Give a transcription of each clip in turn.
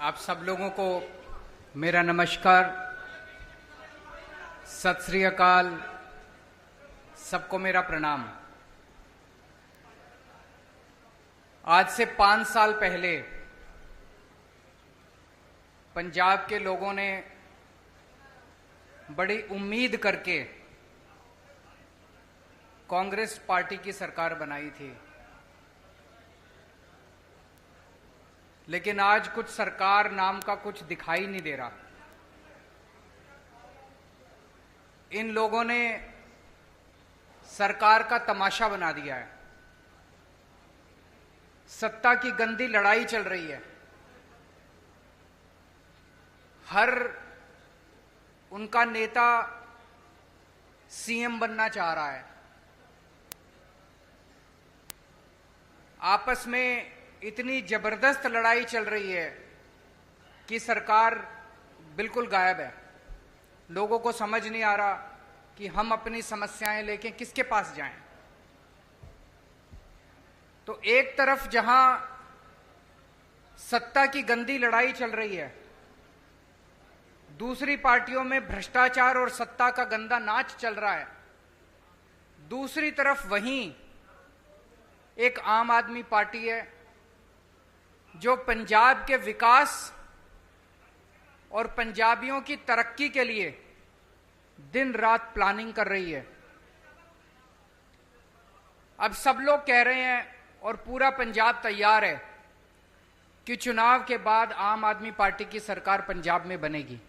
आप सब लोगों को मेरा नमस्कार, सत श्री अकाल, सबको मेरा प्रणाम। आज से 5 साल पहले पंजाब के लोगों ने बड़ी उम्मीद करके कांग्रेस पार्टी की सरकार बनाई थी, लेकिन आज कुछ सरकार नाम का कुछ दिखाई नहीं दे रहा। इन लोगों ने सरकार का तमाशा बना दिया है। सत्ता की गंदी लड़ाई चल रही है। हर उनका नेता सीएम बनना चाह रहा है। आपस में इतनी जबरदस्त लड़ाई चल रही है कि सरकार बिल्कुल गायब है। लोगों को समझ नहीं आ रहा कि हम अपनी समस्याएं लेके किसके पास जाएं। तो एक तरफ जहां सत्ता की गंदी लड़ाई चल रही है, दूसरी पार्टियों में भ्रष्टाचार और सत्ता का गंदा नाच चल रहा है। दूसरी तरफ वहीं एक आम आदमी पार्टी है जो पंजाब के विकास और पंजाबियों की तरक्की के लिए दिन रात प्लानिंग कर रही है। अब सब लोग कह रहे हैं और पूरा पंजाब तैयार है कि चुनाव के बाद आम आदमी पार्टी की सरकार पंजाब में बनेगी।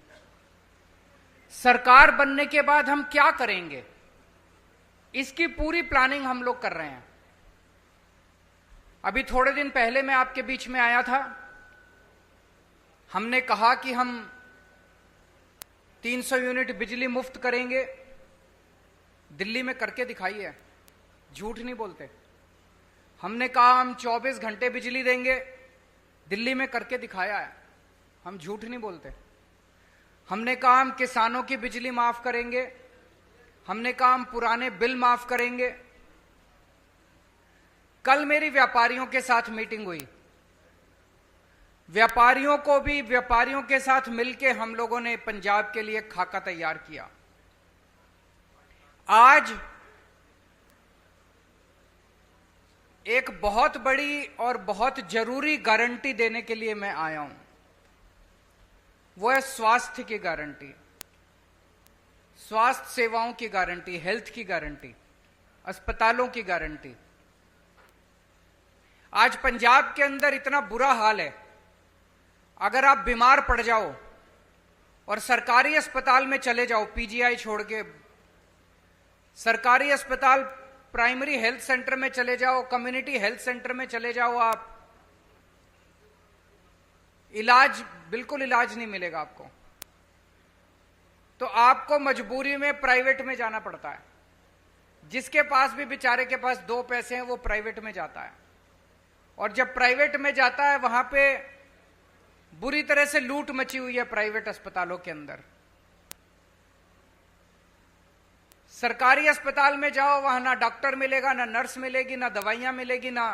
सरकार बनने के बाद हम क्या करेंगे, इसकी पूरी प्लानिंग हम लोग कर रहे हैं। अभी थोड़े दिन पहले मैं आपके बीच में आया था। हमने कहा कि हम 300 यूनिट बिजली मुफ्त करेंगे। दिल्ली में करके दिखाई है, झूठ नहीं बोलते। हमने कहा हम 24 घंटे बिजली देंगे, दिल्ली में करके दिखाया है, हम झूठ नहीं बोलते। हमने कहा हम किसानों की बिजली माफ करेंगे, हमने कहा हम पुराने बिल माफ करेंगे। कल मेरी व्यापारियों के साथ मीटिंग हुई। व्यापारियों के साथ मिलके हम लोगों ने पंजाब के लिए खाका तैयार किया। आज एक बहुत बड़ी और बहुत जरूरी गारंटी देने के लिए मैं आया हूं। वो है स्वास्थ्य की गारंटी, स्वास्थ्य सेवाओं की गारंटी, हेल्थ की गारंटी, अस्पतालों की गारंटी। आज पंजाब के अंदर इतना बुरा हाल है, अगर आप बीमार पड़ जाओ और सरकारी अस्पताल में चले जाओ, पीजीआई छोड़ के सरकारी अस्पताल, प्राइमरी हेल्थ सेंटर में चले जाओ, कम्युनिटी हेल्थ सेंटर में चले जाओ, आप बिल्कुल इलाज नहीं मिलेगा आपको। तो आपको मजबूरी में प्राइवेट में जाना पड़ता है। जिसके पास भी बेचारे के पास 2 पैसे हैं वो प्राइवेट में जाता है, और जब प्राइवेट में जाता है वहां पे बुरी तरह से लूट मची हुई है प्राइवेट अस्पतालों के अंदर। सरकारी अस्पताल में जाओ, वहां ना डॉक्टर मिलेगा, ना नर्स मिलेगी, ना दवाइयां मिलेगी, ना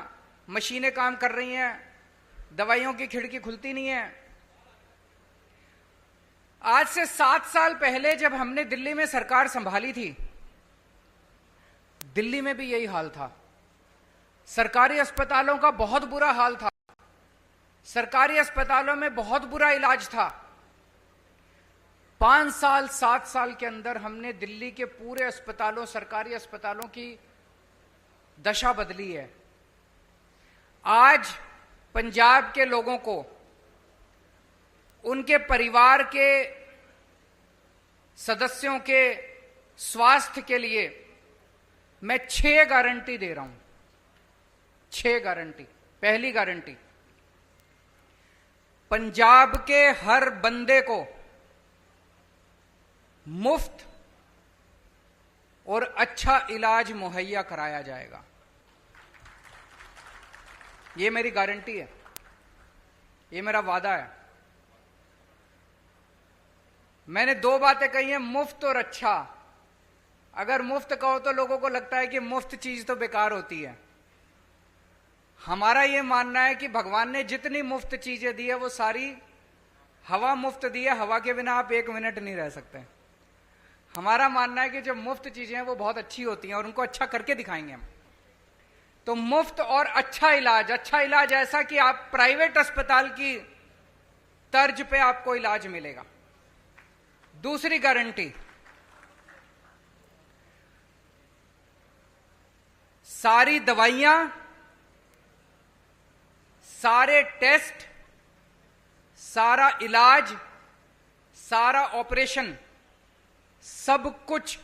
मशीनें काम कर रही हैं, दवाइयों की खिड़की खुलती नहीं है। आज से 7 साल पहले जब हमने दिल्ली में सरकार संभाली थी, दिल्ली में भी यही हाल था। सरकारी अस्पतालों का बहुत बुरा हाल था। सरकारी अस्पतालों में बहुत बुरा इलाज था। 5 साल 7 साल के अंदर हमने दिल्ली के पूरे अस्पतालों, सरकारी अस्पतालों की दशा बदली है। आज पंजाब के लोगों को, उनके परिवार के सदस्यों के स्वास्थ्य के लिए मैं 6 गारंटी दे रहा हूं। 6 गारंटी। पहली गारंटी, पंजाब के हर बंदे को मुफ्त और अच्छा इलाज मुहैया कराया जाएगा। यह मेरी गारंटी है, यह मेरा वादा है। मैंने 2 बातें कही हैं, मुफ्त और अच्छा। अगर मुफ्त कहो तो लोगों को लगता है कि मुफ्त चीज तो बेकार होती है। हमारा यह मानना है कि भगवान ने जितनी मुफ्त चीजें दी है वो सारी हवा मुफ्त दी है, हवा के बिना आप 1 मिनट नहीं रह सकते। हमारा मानना है कि जो मुफ्त चीजें हैं वो बहुत अच्छी होती हैं और उनको अच्छा करके दिखाएंगे हम। तो मुफ्त और अच्छा इलाज ऐसा कि आप प्राइवेट अस्पताल की तर्ज पे आपको इलाज मिलेगा। दूसरी गारंटी, सारी दवाइयां, सारे टेस्ट, सारा इलाज, सारा ऑपरेशन, सब कुछ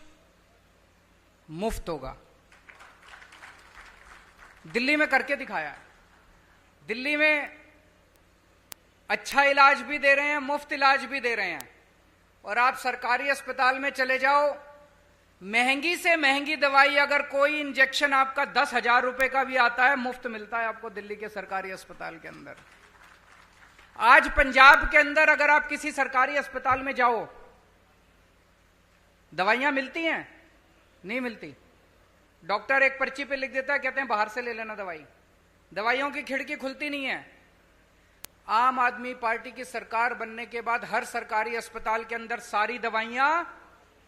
मुफ्त होगा। दिल्ली में करके दिखाया है। दिल्ली में अच्छा इलाज भी दे रहे हैं, मुफ्त इलाज भी दे रहे हैं। और आप सरकारी अस्पताल में चले जाओ, महंगी से महंगी दवाई अगर कोई इंजेक्शन आपका 10,000 रुपए का भी आता है, मुफ्त मिलता है आपको दिल्ली के सरकारी अस्पताल के अंदर। आज पंजाब के अंदर अगर आप किसी सरकारी अस्पताल में जाओ, दवाइयां मिलती हैं? नहीं मिलती। डॉक्टर एक पर्ची पे लिख देता है, कहते हैं बाहर से ले लेना दवाई। दवाइयों की खिड़की खुलती नहीं है। आम आदमी पार्टी की सरकार बनने के बाद हर सरकारी अस्पताल के अंदर सारी दवाइयां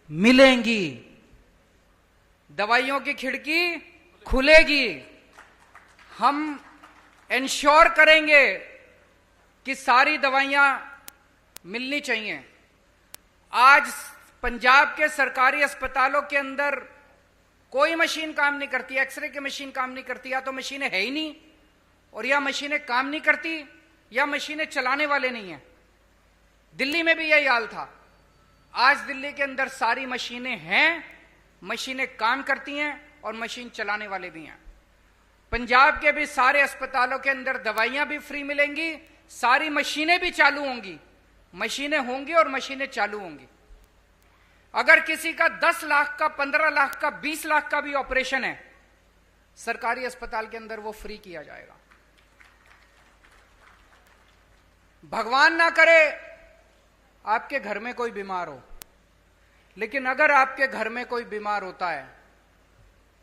मिलेंगी, दवाइयों की खिड़की खुलेगी। हम इंश्योर करेंगे कि सारी दवाइयां मिलनी चाहिए। आज पंजाब के सरकारी अस्पतालों के अंदर कोई मशीन काम नहीं करती, एक्सरे की मशीन काम नहीं करती, या तो मशीनें है ही नहीं, और या मशीनें काम नहीं करती, या मशीनें चलाने वाले नहीं हैं। दिल्ली में भी यही हाल था। आज दिल्ली के अंदर सारी मशीनें हैं, मशीनें काम करती हैं और मशीन चलाने वाले भी हैं। पंजाब के भी सारे अस्पतालों के अंदर दवाइयां भी फ्री मिलेंगी, सारी मशीनें भी चालू होंगी। मशीनें होंगी और मशीनें चालू होंगी। अगर किसी का 10 लाख का, 15 लाख का, 20 लाख का भी ऑपरेशन है, सरकारी अस्पताल के अंदर वो फ्री किया जाएगा। भगवान ना करे आपके घर में कोई बीमार हो, लेकिन अगर आपके घर में कोई बीमार होता है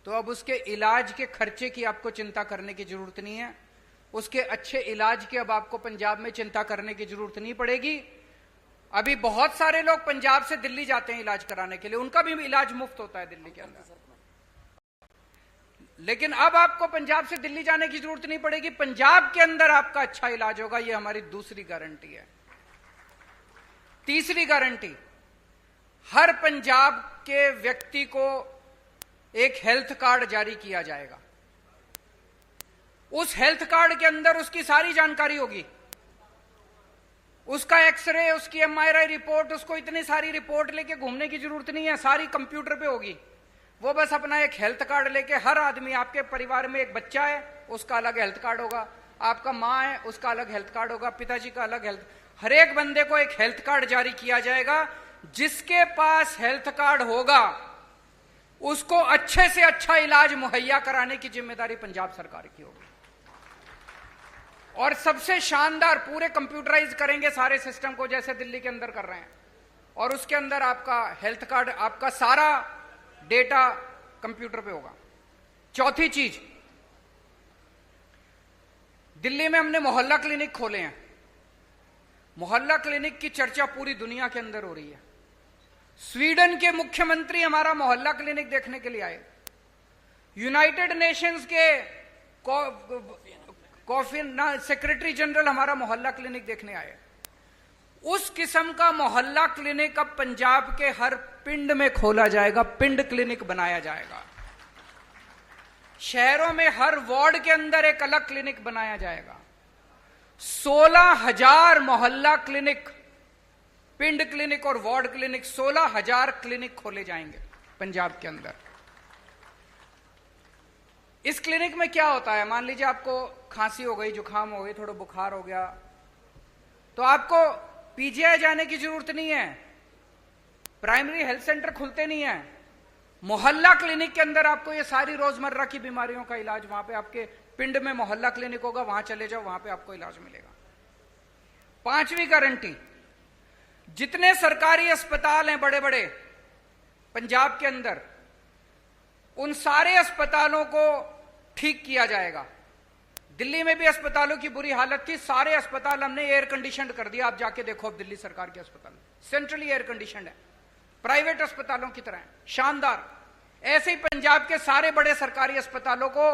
तो अब उसके इलाज के खर्चे की आपको चिंता करने की जरूरत नहीं है। उसके अच्छे इलाज की अब आपको पंजाब में चिंता करने की जरूरत नहीं पड़ेगी। अभी बहुत सारे लोग पंजाब से दिल्ली जाते हैं इलाज कराने के लिए, उनका भी इलाज मुफ्त होता है दिल्ली के अंदर। लेकिन अब आपको पंजाब से दिल्ली जाने की जरूरत नहीं पड़ेगी, पंजाब के अंदर आपका अच्छा इलाज होगा। यह हमारी दूसरी गारंटी है। तीसरी गारंटी, हर पंजाब के व्यक्ति को एक हेल्थ कार्ड जारी किया जाएगा। उस हेल्थ कार्ड के अंदर उसकी सारी जानकारी होगी, उसका एक्सरे, उसकी MRI रिपोर्ट, उसको इतनी सारी रिपोर्ट लेके घूमने की जरूरत नहीं है, सारी कंप्यूटर पे होगी। वो बस अपना एक हेल्थ कार्ड लेके, हर आदमी, आपके परिवार में एक बच्चा है उसका अलग हेल्थ कार्ड होगा, आपका माँ है उसका अलग हेल्थ कार्ड होगा, पिताजी का अलग हेल्थ, हर एक बंदे को एक हेल्थ कार्ड जारी किया जाएगा। जिसके पास हेल्थ कार्ड होगा उसको अच्छे से अच्छा इलाज मुहैया कराने की जिम्मेदारी पंजाब सरकार की होगी। और सबसे शानदार, पूरे कंप्यूटराइज करेंगे सारे सिस्टम को जैसे दिल्ली के अंदर कर रहे हैं, और उसके अंदर आपका हेल्थ कार्ड, आपका सारा डेटा कंप्यूटर पे होगा। चौथी चीज, दिल्ली में हमने मोहल्ला क्लिनिक खोले हैं। मोहल्ला क्लिनिक की चर्चा पूरी दुनिया के अंदर हो रही है। स्वीडन के मुख्यमंत्री हमारा मोहल्ला क्लिनिक देखने के लिए आए, यूनाइटेड नेशंस के सेक्रेटरी जनरल हमारा मोहल्ला क्लिनिक देखने आए। उस किस्म का मोहल्ला क्लिनिक अब पंजाब के हर पिंड में खोला जाएगा, पिंड क्लिनिक बनाया जाएगा। शहरों में हर वार्ड के अंदर एक अलग क्लिनिक बनाया जाएगा। 16,000 मोहल्ला क्लिनिक, पिंड क्लिनिक और वार्ड क्लिनिक, 16,000 क्लिनिक खोले जाएंगे पंजाब के अंदर। इस क्लिनिक में क्या होता है, मान लीजिए आपको खांसी हो गई, जुकाम हो गई, थोड़ा बुखार हो गया, तो आपको पीजीआई जाने की जरूरत नहीं है, प्राइमरी हेल्थ सेंटर खुलते नहीं है। मोहल्ला क्लिनिक के अंदर आपको ये सारी रोजमर्रा की बीमारियों का इलाज, वहां पे आपके पिंड में मोहल्ला क्लिनिक होगा, वहां चले जाओ, वहां पे आपको इलाज मिलेगा। पांचवी गारंटी, जितने सरकारी अस्पताल हैं बड़े बड़े पंजाब के अंदर, उन सारे अस्पतालों को ठीक किया जाएगा। दिल्ली में भी अस्पतालों की बुरी हालत थी, सारे अस्पताल हमने एयर कंडीशन कर दिया। आप जाके देखो अब दिल्ली सरकार के अस्पताल सेंट्रली एयर कंडीशन है, प्राइवेट अस्पतालों की तरह है, शानदार। ऐसे ही पंजाब के सारे बड़े सरकारी अस्पतालों को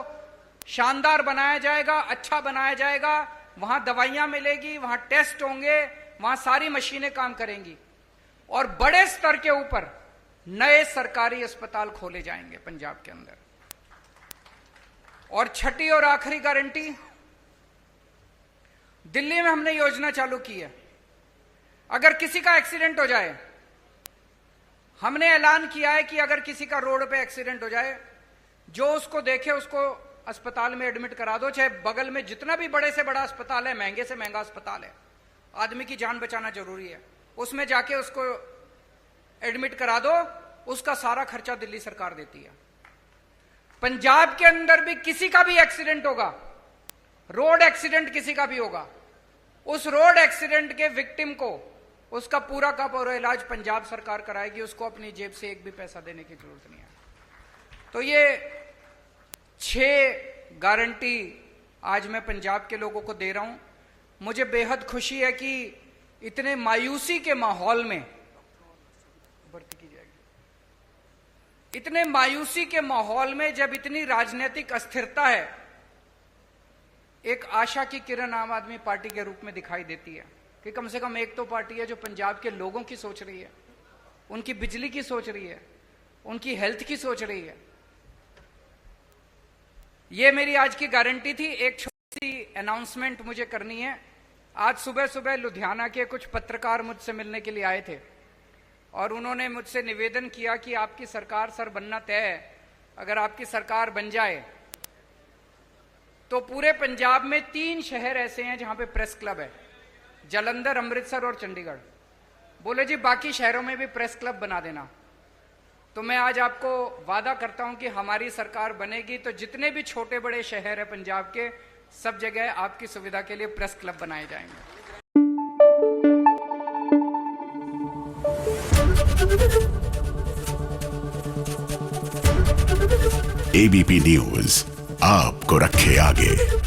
शानदार बनाया जाएगा, अच्छा बनाया जाएगा। वहां दवाइयां मिलेगी, वहां टेस्ट होंगे, वहां सारी मशीनें काम करेंगी और बड़े स्तर के ऊपर नए सरकारी अस्पताल खोले जाएंगे पंजाब के अंदर। और छठी और आखिरी गारंटी, दिल्ली में हमने योजना चालू की है, अगर किसी का एक्सीडेंट हो जाए, हमने ऐलान किया है कि अगर किसी का रोड पे एक्सीडेंट हो जाए, जो उसको देखे उसको अस्पताल में एडमिट करा दो, चाहे बगल में जितना भी बड़े से बड़ा अस्पताल है, महंगे से महंगा अस्पताल है, आदमी की जान बचाना जरूरी है, उसमें जाके उसको एडमिट करा दो, उसका सारा खर्चा दिल्ली सरकार देती है। पंजाब के अंदर भी किसी का भी एक्सीडेंट होगा, रोड एक्सीडेंट किसी का भी होगा, उस रोड एक्सीडेंट के विक्टिम को उसका पूरा का पूरा इलाज पंजाब सरकार कराएगी, उसको अपनी जेब से एक भी पैसा देने की जरूरत नहीं है। तो ये 6 गारंटी आज मैं पंजाब के लोगों को दे रहा हूं। मुझे बेहद खुशी है कि इतने मायूसी के माहौल में, इतने मायूसी के माहौल में जब इतनी राजनीतिक अस्थिरता है, एक आशा की किरण आम आदमी पार्टी के रूप में दिखाई देती है कि कम से कम एक तो पार्टी है जो पंजाब के लोगों की सोच रही है, उनकी बिजली की सोच रही है, उनकी हेल्थ की सोच रही है। ये मेरी आज की गारंटी थी। एक छोटी सी अनाउंसमेंट मुझे करनी है। आज सुबह सुबह लुधियाना के कुछ पत्रकार मुझसे मिलने के लिए आए थे और उन्होंने मुझसे निवेदन किया कि आपकी सरकार सर बनना तय है, अगर आपकी सरकार बन जाए तो पूरे पंजाब में 3 शहर ऐसे हैं जहां पे प्रेस क्लब है, जालंधर, अमृतसर और चंडीगढ़। बोले जी बाकी शहरों में भी प्रेस क्लब बना देना। तो मैं आज आपको वादा करता हूं कि हमारी सरकार बनेगी तो जितने भी छोटे बड़े शहर है पंजाब के, सब जगह आपकी सुविधा के लिए प्रेस क्लब बनाए जाएंगे। एबीपी न्यूज आपको रखे आगे।